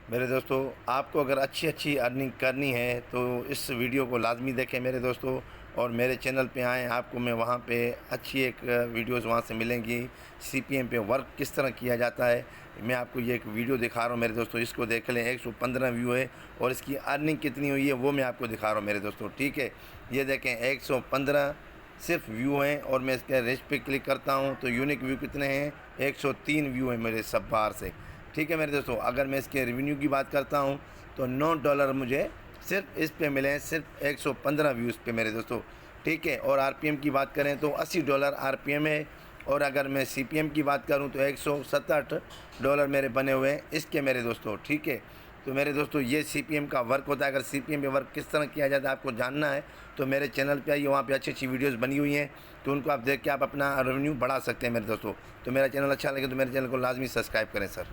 मेरे दोस्तों, आपको अगर अच्छी अच्छी अर्निंग करनी है तो इस वीडियो को लाजमी देखें मेरे दोस्तों, और मेरे चैनल पे आएँ। आपको मैं वहाँ पे अच्छी एक वीडियोस वहाँ से मिलेंगी। सीपीएम पे वर्क किस तरह किया जाता है, मैं आपको ये एक वीडियो दिखा रहा हूँ मेरे दोस्तों। इसको देख लें, 115 व्यू है और इसकी अर्निंग कितनी हुई है वो मैं आपको दिखा रहा हूँ मेरे दोस्तों। ठीक है, ये देखें 115 सिर्फ व्यू हैं, और मैं इसके रेस्ट पे क्लिक करता हूँ तो यूनिक व्यू कितने हैं, 103 व्यू हैं मेरे सब बाहर से। ठीक है मेरे दोस्तों, अगर मैं इसके रेवेन्यू की बात करता हूँ तो $9 मुझे सिर्फ इस पे मिले हैं, सिर्फ 115 व्यूज़ पे मेरे दोस्तों। ठीक है, और आरपीएम की बात करें तो $80 आरपीएम है, और अगर मैं सीपीएम की बात करूं तो $167 मेरे बने हुए हैं इसके मेरे दोस्तों। ठीक है, तो मेरे दोस्तों ये सीपीएम का वर्क होता है। अगर सीपीएम पे वर्क किस तरह किया जाता है आपको जानना है तो मेरे चैनल पे आइए, वहाँ पे अच्छी अच्छी वीडियोस बनी हुई हैं, तो उनको आप देख के आप अपना रेवेन्यू बढ़ा सकते हैं मेरे दोस्तों। तो मेरा चैनल अच्छा लगे तो मेरे चैनल को लाजमी सब्सक्राइब करें सर।